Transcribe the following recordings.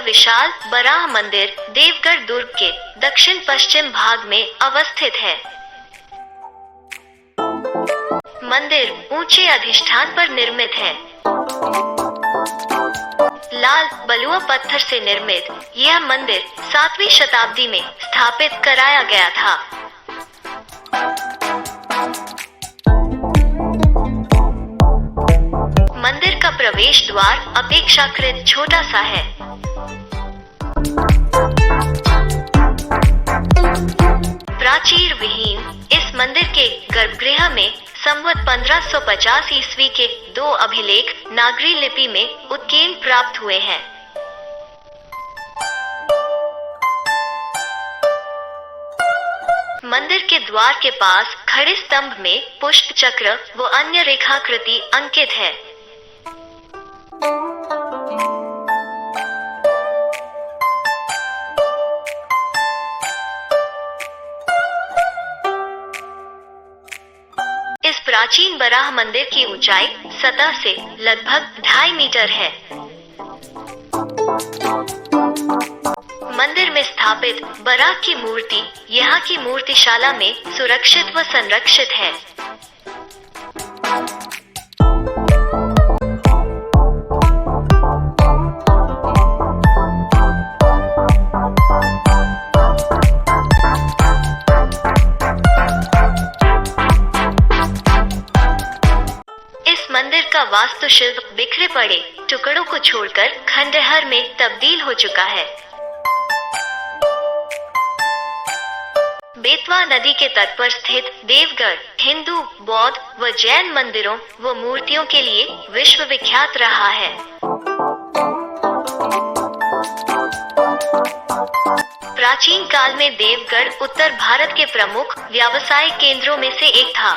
विशाल बराह मंदिर देवगढ़ दुर्ग के दक्षिण पश्चिम भाग में अवस्थित है। मंदिर ऊंचे अधिष्ठान पर निर्मित है। लाल बलुआ पत्थर से निर्मित यह मंदिर 7वीं शताब्दी में स्थापित कराया गया था। मंदिर का प्रवेश द्वार अपेक्षाकृत छोटा सा है। प्राचीर विहीन इस मंदिर के गर्भगृह में संवत 1550 ईस्वी के 2 अभिलेख नागरी लिपि में उत्कीर्ण प्राप्त हुए हैं। मंदिर के द्वार के पास खड़े स्तंभ में पुष्प चक्र व अन्य रेखाकृति अंकित है। इस प्राचीन बराह मंदिर की ऊंचाई सतह से लगभग 2.5 मीटर है। मंदिर में स्थापित बराह की मूर्ति यहाँ की मूर्तिशाला में सुरक्षित व संरक्षित है। इस मंदिर का वास्तुशिल्प बिखरे पड़े टुकड़ों को छोड़कर खंडहर में तब्दील हो चुका है। बेतवा नदी के तट पर स्थित देवगढ़ हिंदू, बौद्ध व जैन मंदिरों व मूर्तियों के लिए विश्व विख्यात रहा है। प्राचीन काल में देवगढ़ उत्तर भारत के प्रमुख व्यावसायिक केंद्रों में से एक था।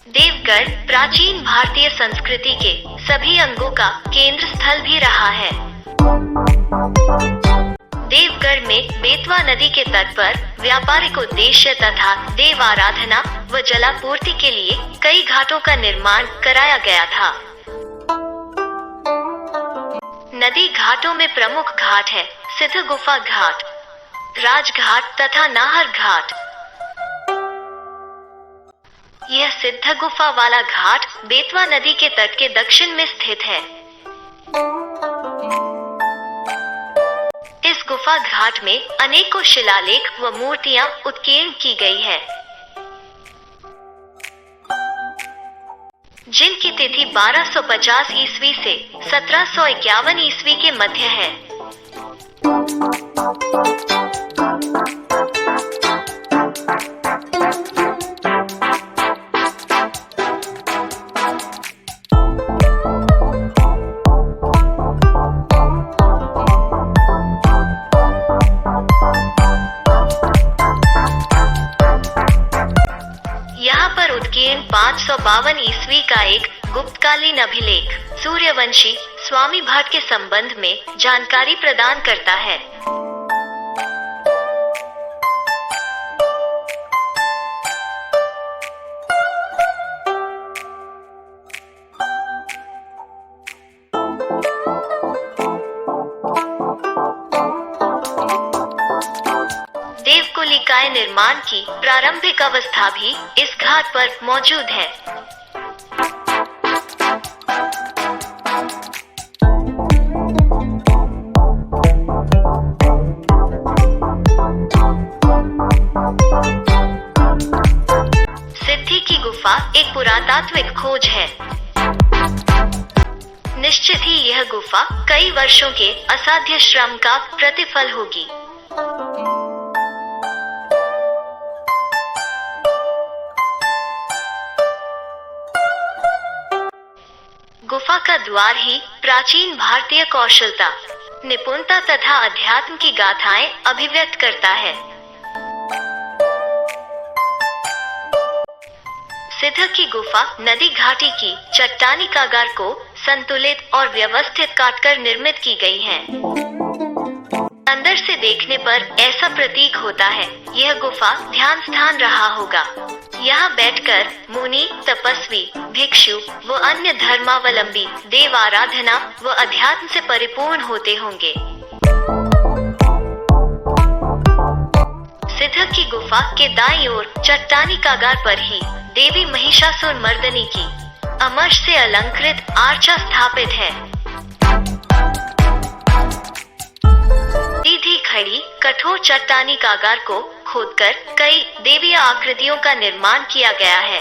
देवगढ़ प्राचीन भारतीय संस्कृति के सभी अंगों का केंद्र स्थल भी रहा है। देवगढ़ में बेतवा नदी के तट पर व्यापारिक उद्देश्य तथा देव आराधना व जलापूर्ति के लिए कई घाटों का निर्माण कराया गया था। नदी घाटों में प्रमुख घाट है सिद्ध गुफा घाट, राजघाट तथा नाहर घाट। यह सिद्ध गुफा वाला घाट बेतवा नदी के तट के दक्षिण में स्थित है। इस गुफा घाट में अनेकों शिलालेख व मूर्तियां उत्कीर्ण की गई है, जिनकी तिथि 1250 ईस्वी से 1751 ईस्वी के मध्य है। यहाँ पर उत्कीर्ण 552 ईस्वी का एक गुप्तकालीन अभिलेख सूर्यवंशी स्वामी भट्ट के संबंध में जानकारी प्रदान करता है। देवकुलिकाय निर्माण की प्रारंभिक अवस्था भी इस घाट पर मौजूद है। सिद्धि की गुफा एक पुरातात्विक खोज है। निश्चित ही यह गुफा कई वर्षों के असाध्य श्रम का प्रतिफल होगी। गुफा का द्वार ही प्राचीन भारतीय कौशलता, निपुणता तथा अध्यात्म की गाथाएं अभिव्यक्त करता है। सिद्ध की गुफा नदी घाटी की चट्टानी कागार को संतुलित और व्यवस्थित काटकर निर्मित की गई है। अंदर से देखने पर ऐसा प्रतीक होता है यह गुफा ध्यान स्थान रहा होगा। यहाँ बैठकर मुनि, तपस्वी, भिक्षु व अन्य धर्मावलंबी देव आराधना व अध्यात्म से परिपूर्ण होते होंगे। सिद्ध की गुफा के दाईं ओर चट्टानी कागार पर ही देवी महिषासुर मर्दनी की अमर से अलंकृत आर्चा स्थापित है। सीधी खड़ी कठोर चट्टानी कागार को खोदकर कई देवीय आकृतियों का निर्माण किया गया है।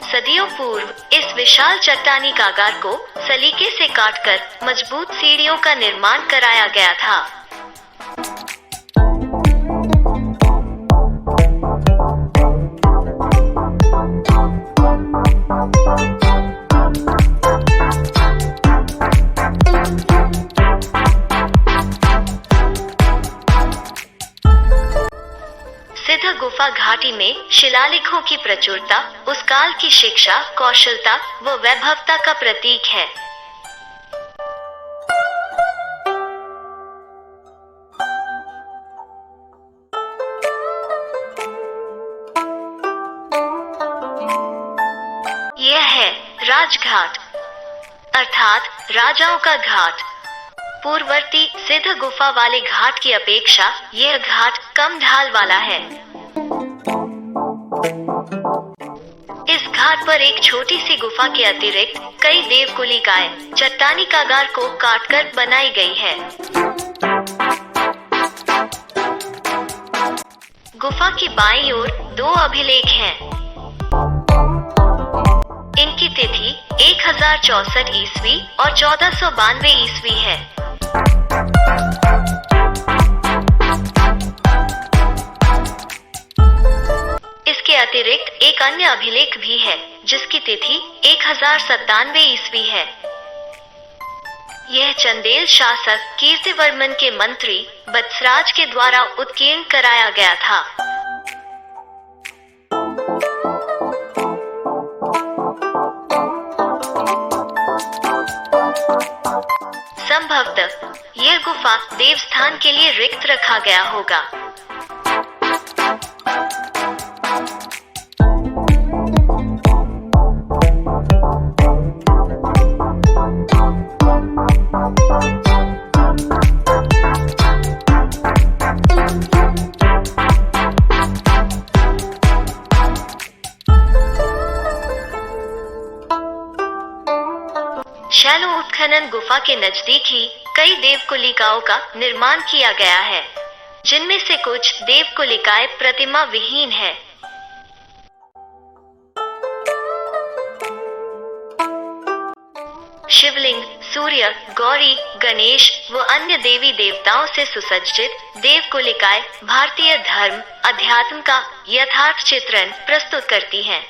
सदियों पूर्व इस विशाल चट्टानी कागार को सलीके से काटकर मजबूत सीढ़ियों का निर्माण कराया गया था। सिद्ध गुफा घाटी में शिलालेखों की प्रचुरता उस काल की शिक्षा, कौशलता व वैभवता का प्रतीक है। यह है राजघाट अर्थात राजाओं का घाट। पूर्ववर्ती सिद्ध गुफा वाले घाट की अपेक्षा यह घाट कम ढाल वाला है। इस घाट पर एक छोटी सी गुफा के अतिरिक्त कई देवकुलिकाएं चट्टानी कागार को काटकर बनाई गई है। गुफा की बाईं ओर 2 अभिलेख हैं। इनकी तिथि 1064 ईस्वी और 1492 ईस्वी है। इसके अतिरिक्त एक अन्य अभिलेख भी है जिसकी तिथि 1097 ईस्वी है। यह चंदेल शासक कीर्तिवर्मन के मंत्री वत्सराज के द्वारा उत्कीर्ण कराया गया था। संभवतः यह गुफा देवस्थान के लिए रिक्त रखा गया होगा। शैलो उत्खनन गुफा के नजदीक ही कई देवकुलिकाओं का निर्माण किया गया है, जिनमें से कुछ देवकुलिकाएं प्रतिमा विहीन है। शिवलिंग, सूर्य, गौरी, गणेश व अन्य देवी देवताओं से सुसज्जित देवकुलिकाएं भारतीय धर्म, अध्यात्म का यथार्थ चित्रण प्रस्तुत करती हैं।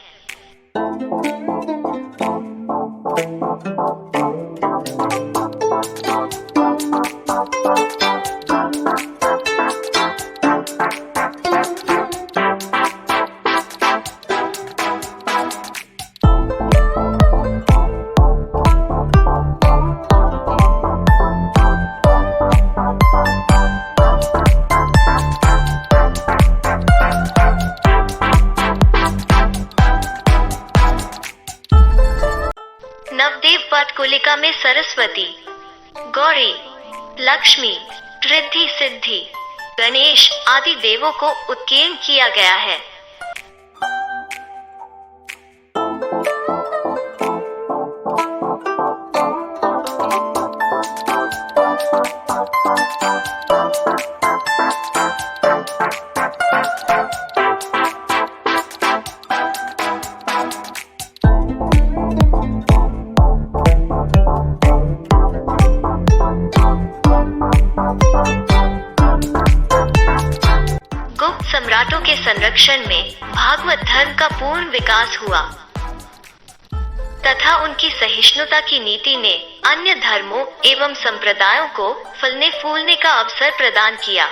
नवदेव पाटकुलिका में सरस्वती, गौरी, लक्ष्मी, रिद्धि सिद्धि, गणेश आदि देवों को उत्कीर्ण किया गया है। सम्राटों के संरक्षण में भागवत धर्म का पूर्ण विकास हुआ तथा उनकी सहिष्णुता की नीति ने अन्य धर्मों एवं संप्रदायों को फलने फूलने का अवसर प्रदान किया।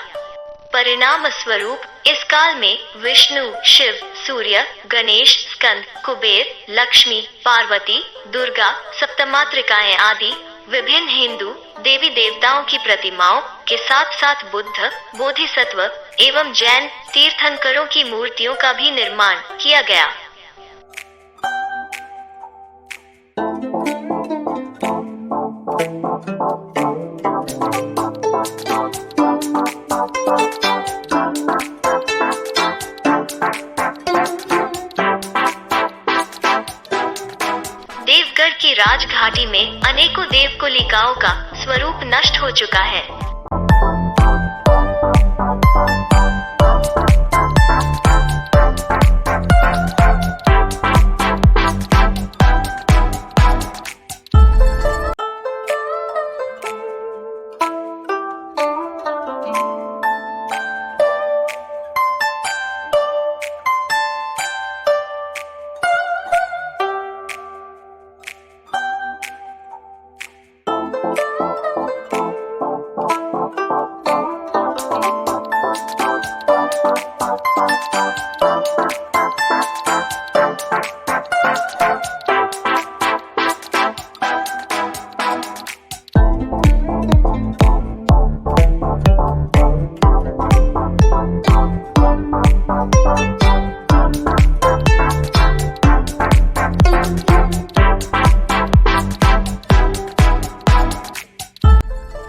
परिणाम स्वरूप इस काल में विष्णु, शिव, सूर्य, गणेश, स्कंद, कुबेर, लक्ष्मी, पार्वती, दुर्गा, सप्तमातृकाएं आदि विभिन्न हिंदू देवी देवताओं की प्रतिमाओं के साथ साथ बुद्ध, बोधिसत्व एवं जैन तीर्थंकरों की मूर्तियों का भी निर्माण किया गया। देवगढ़ की राजघाटी में अनेकों देवकुलिकाओं का स्वरूप नष्ट हो चुका है।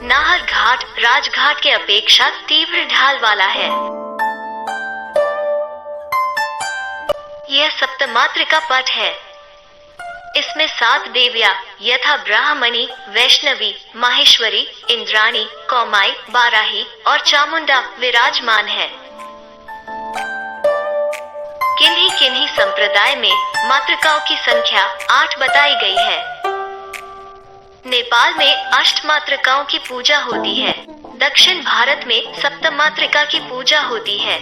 नाहर घाट राजघाट के अपेक्षा तीव्र ढाल वाला है। यह सप्तमातृका पट है। इसमें 7 देवियां यथा ब्राह्मणी, वैष्णवी, माहेश्वरी, इंद्राणी, कौमाई, बाराही और चामुंडा विराजमान है। किन्हीं किन्हीं संप्रदाय में मातृकाओं की संख्या 8 बताई गई है। नेपाल में अष्टमातृकाओं की पूजा होती है। दक्षिण भारत में सप्तमातृका की पूजा होती है।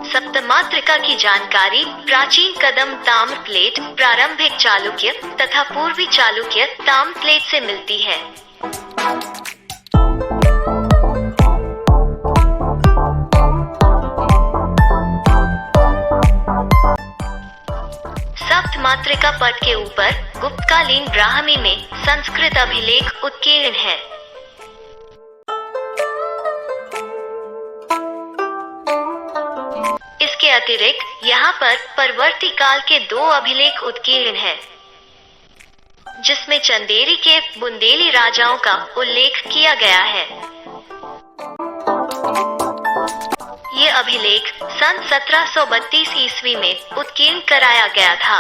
सप्तमातृका की जानकारी प्राचीन कदम ताम्र प्लेट, प्रारंभिक चालुक्य तथा पूर्वी चालुक्य ताम्र प्लेट से मिलती है। सप्तमातृका पट के ऊपर गुप्तकालीन ब्राह्मी में संस्कृत अभिलेख उत्कीर्ण है। इसके अतिरिक्त यहाँ पर परवर्ती काल के 2 अभिलेख उत्कीर्ण हैं, जिसमें चंदेरी के बुंदेली राजाओं का उल्लेख किया गया है। ये अभिलेख सन 1732 ईस्वी में उत्कीर्ण कराया गया था।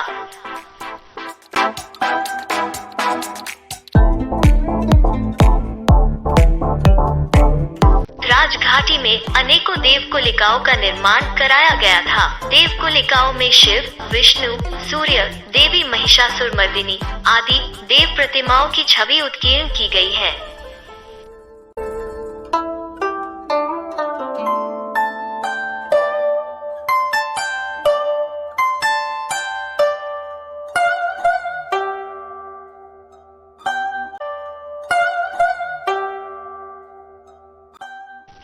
राजघाटी में अनेकों देवकुलिकाओं का निर्माण कराया गया था। देवकुलिकाओं में शिव, विष्णु, सूर्य, देवी महिषासुरमर्दिनी आदि देव प्रतिमाओं की छवि उत्कीर्ण की गई है।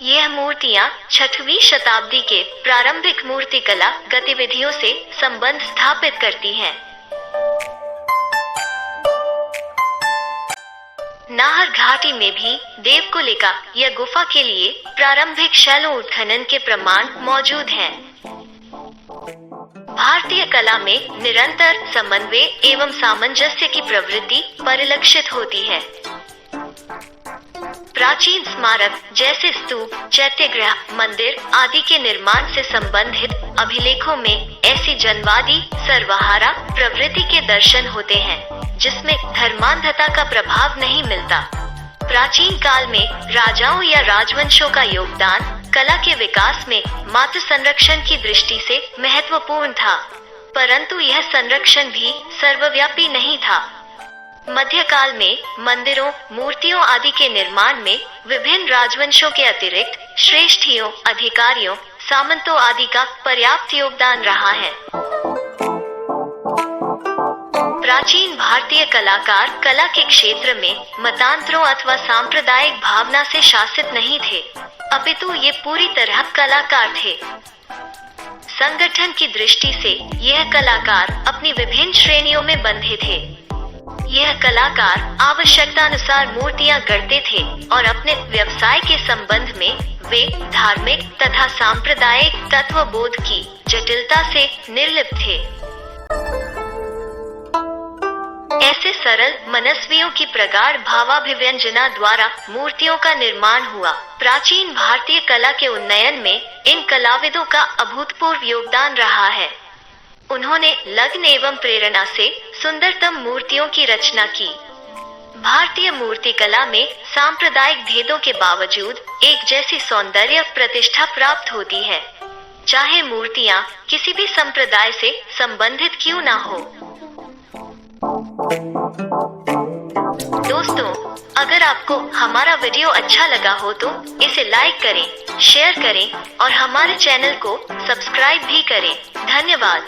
यह मूर्तियां 6वीं शताब्दी के प्रारंभिक मूर्तिकला गतिविधियों से संबंध स्थापित करती हैं। नाहर घाटी में भी देवकुलिका या गुफा के लिए प्रारंभिक शैलों उत्खनन के प्रमाण मौजूद हैं। भारतीय कला में निरंतर समन्वय एवं सामंजस्य की प्रवृत्ति परिलक्षित होती है। प्राचीन स्मारक जैसे स्तूप, चैत्यगृह, मंदिर आदि के निर्माण से संबंधित अभिलेखों में ऐसी जनवादी सर्वहारा प्रवृत्ति के दर्शन होते हैं, जिसमें धर्मांधता का प्रभाव नहीं मिलता। प्राचीन काल में राजाओं या राजवंशों का योगदान कला के विकास में मात्र संरक्षण की दृष्टि से महत्वपूर्ण था, परंतु यह संरक्षण भी सर्वव्यापी नहीं था। मध्यकाल में मंदिरों, मूर्तियों आदि के निर्माण में विभिन्न राजवंशों के अतिरिक्त श्रेष्ठियों, अधिकारियों, सामंतों आदि का पर्याप्त योगदान रहा है। प्राचीन भारतीय कलाकार कला के क्षेत्र में मतांतरों अथवा सांप्रदायिक भावना से शासित नहीं थे, अपितु ये पूरी तरह कलाकार थे। संगठन की दृष्टि से यह कलाकार अपनी विभिन्न श्रेणियों में बंधे थे। यह कलाकार आवश्यकतानुसार मूर्तियां गढ़ते थे और अपने व्यवसाय के संबंध में वे धार्मिक तथा सांप्रदायिक तत्वबोध की जटिलता से निर्लिप्त थे। ऐसे सरल मनस्वियों की प्रगाढ़ भावाभिव्यंजना द्वारा मूर्तियों का निर्माण हुआ। प्राचीन भारतीय कला के उन्नयन में इन कलाविदों का अभूतपूर्व योगदान रहा है। उन्होंने लग्न एवं प्रेरणा से सुंदरतम मूर्तियों की रचना की। भारतीय मूर्ति कला में सांप्रदायिक भेदों के बावजूद एक जैसी सौंदर्य प्रतिष्ठा प्राप्त होती है, चाहे मूर्तियां किसी भी संप्रदाय से संबंधित क्यों ना हो। दोस्तों, अगर आपको हमारा वीडियो अच्छा लगा हो तो इसे लाइक करें, शेयर करें और हमारे चैनल को सब्सक्राइब भी करें। धन्यवाद।